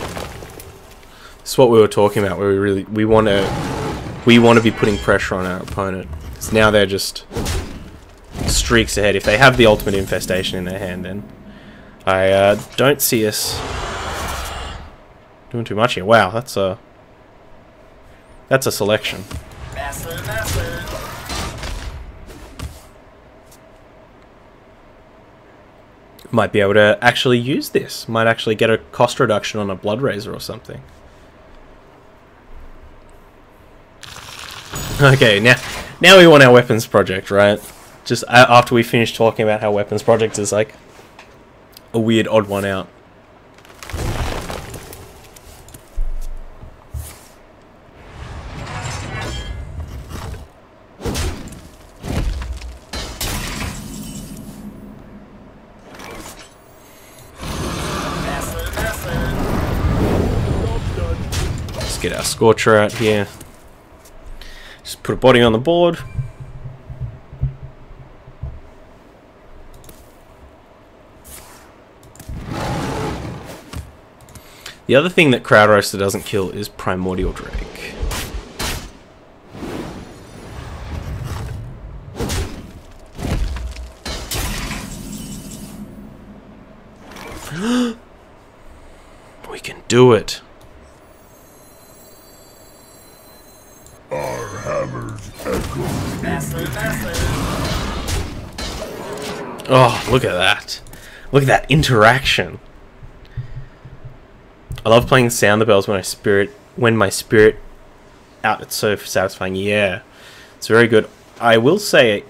This is what we were talking about, where we want to be putting pressure on our opponent. So now they're just streaks ahead. If they have the ultimate infestation in their hand, then I don't see us doing too much here. Wow, that's a selection. Might be able to actually use this. Might actually get a cost reduction on a Blood Razor or something. Okay, now we want our weapons project, right? Just after we finish talking about how weapons project is like a weird odd one out. Let's get our Scorcher out here. Just put a body on the board. The other thing that Crowd Roaster doesn't kill is Primordial Drake. We can do it. Our hammers echo. Oh, look at that. Look at that interaction. I love playing Sound the Bells when my spirit out. It's so satisfying. Yeah, it's very good. I will say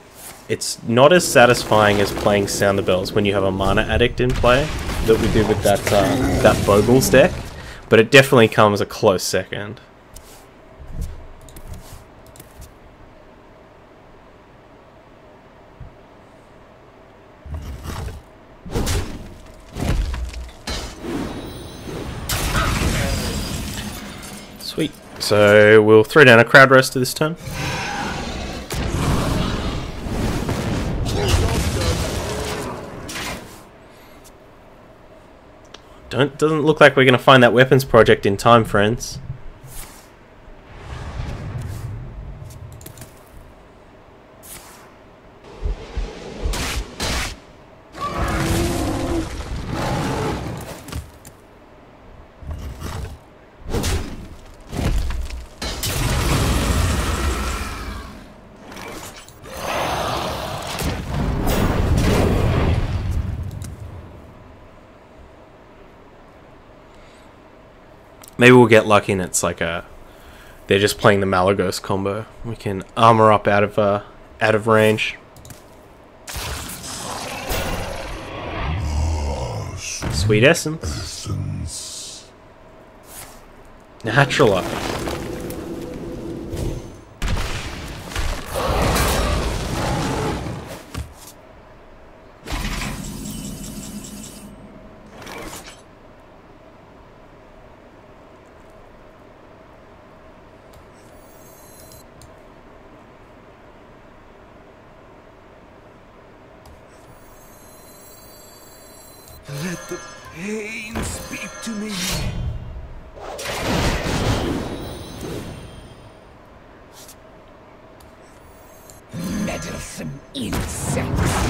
it's not as satisfying as playing Sound the Bells when you have a Mana Addict in play that we did with that Bogles deck, but it definitely comes a close second. Sweet. So we'll throw down a Crowd Roaster this turn. Doesn't look like we're going to find that weapons project in time, friends. Maybe we'll get lucky and it's like a... They're just playing the Malagos combo. We can armor up out of range. Sweet essence. Naturalize. Let the pain speak to me. Meddlesome insects.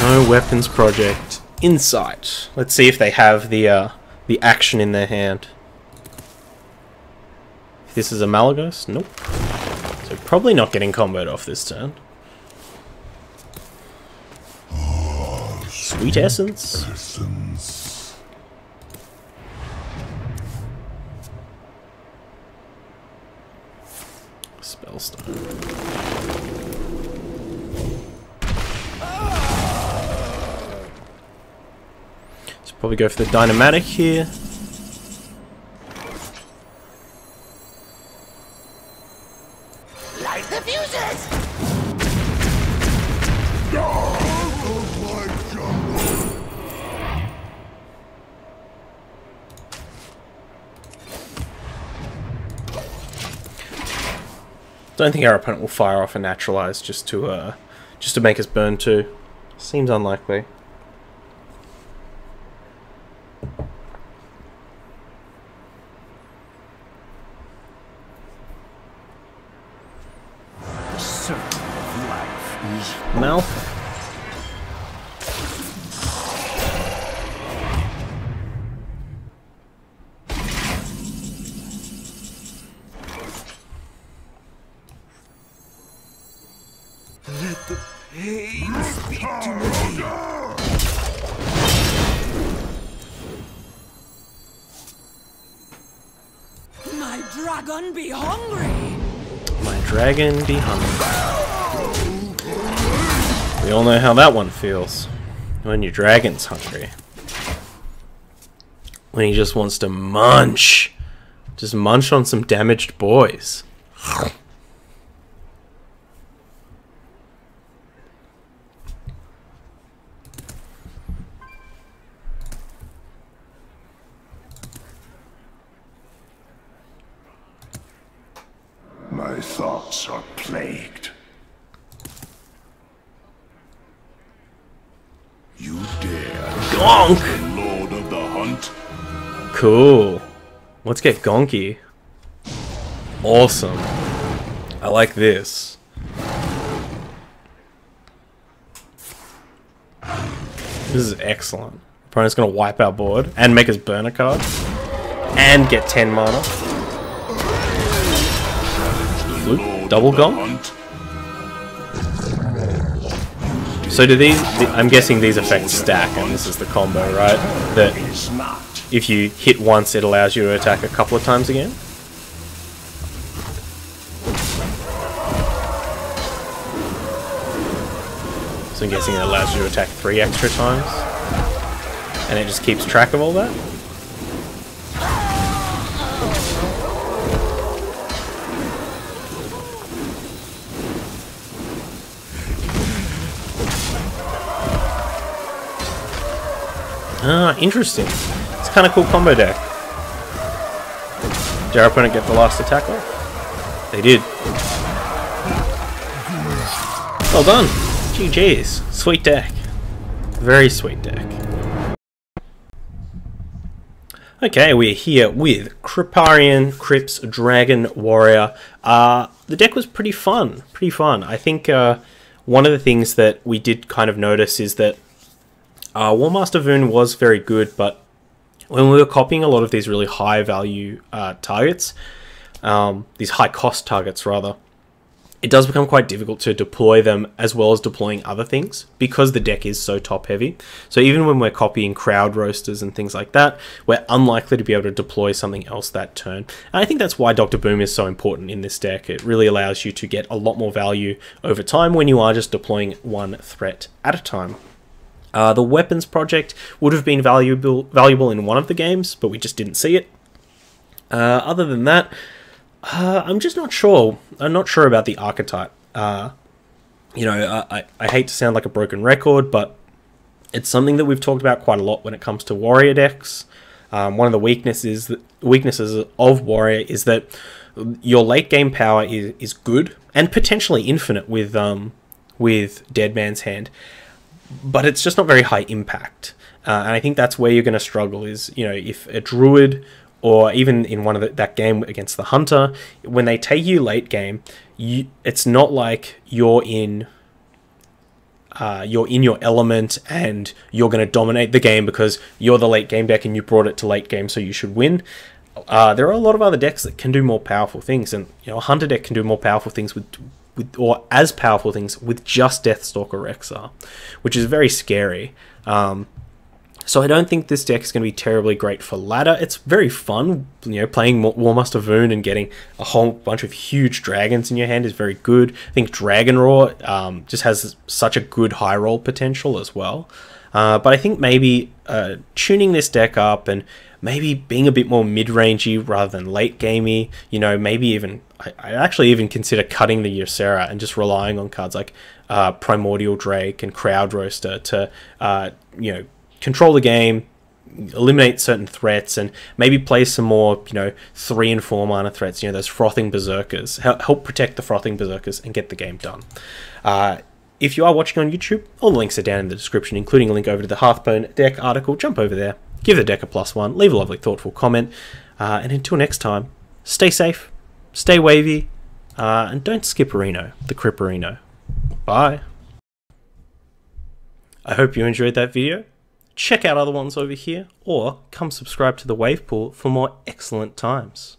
No weapons project. Insight. Let's see if they have the action in their hand. This is a Malagos? Nope. So probably not getting comboed off this turn. Sweet essence. Spellstone. So probably go for the Dynamatic here. Light the fuses! Don't think our opponent will fire off a Naturalize just to make us burn 2. Seems unlikely. The circle of life is Mouth. Let the pain speak to me. My dragon be hungry. My dragon be hungry. We all know how that one feels. When your dragon's hungry. When he just wants to munch. Just munch on some damaged boys. My thoughts are plagued. You dare Gonk! the Lord of the Hunt? Cool. Let's get gonky. Awesome. I like this. This is excellent. Opponent's gonna wipe our board and make us burn a card. And get 10 mana. Flute? Double gong? So do these... I'm guessing these effects stack, and this is the combo, right? That if you hit once, it allows you to attack a couple of times again? So I'm guessing it allows you to attack 3 extra times? And it just keeps track of all that? Ah, interesting. It's kind of cool combo deck. Did our opponent get the last attack off? They did. Well done. GG's. Sweet deck. Very sweet deck. Okay, we're here with Kripp's Dragon Warrior. The deck was pretty fun. I think one of the things that we did kind of notice is that Warmaster Voon was very good, but when we were copying a lot of these really high value targets, these high cost targets rather, it does become quite difficult to deploy them as well as deploying other things because the deck is so top heavy. So even when we're copying crowd roasters and things like that, we're unlikely to be able to deploy something else that turn. And I think that's why Dr. Boom is so important in this deck. It really allows you to get a lot more value over time when you are just deploying one threat at a time. The weapons project would have been valuable in one of the games, but we just didn't see it. Other than that, I'm just not sure. I'm not sure about the archetype. You know, I hate to sound like a broken record, but it's something that we've talked about quite a lot when it comes to warrior decks. One of the weaknesses of warrior is that your late game power is good and potentially infinite with Dead Man's Hand, but it's just not very high impact. And I think that's where you're going to struggle. Is, you know, if a druid, or even in one of that game against the hunter, when they take you late game, it's not like you're in your element and you're going to dominate the game because you're the late game deck and you brought it to late game, so you should win. There are a lot of other decks that can do more powerful things, and you know, a hunter deck can do more powerful things or as powerful things with just Deathstalker Rexar, which is very scary. So I don't think this deck is going to be terribly great for ladder. It's very fun, you know, playing Warmaster Voon and getting a whole bunch of huge dragons in your hand is very good. I think Dragon Roar just has such a good high roll potential as well. But I think maybe tuning this deck up and maybe being a bit more mid-rangey rather than late gamey, you know, maybe even, I actually even consider cutting the Ysera and just relying on cards like Primordial Drake and Crowd Roaster to, you know, control the game, eliminate certain threats, and maybe play some more, you know, 3 and 4 mana threats, you know, those Frothing Berserkers. Help protect the Frothing Berserkers and get the game done. If you are watching on YouTube, all the links are down in the description, including a link over to the Hearthstone deck article. Jump over there, give the deck a +1, leave a lovely, thoughtful comment, and until next time, stay safe, stay wavy, and don't skip Reno, the Kripp Reno. Bye. I hope you enjoyed that video. Check out other ones over here, or come subscribe to the Wave Pool for more excellent times.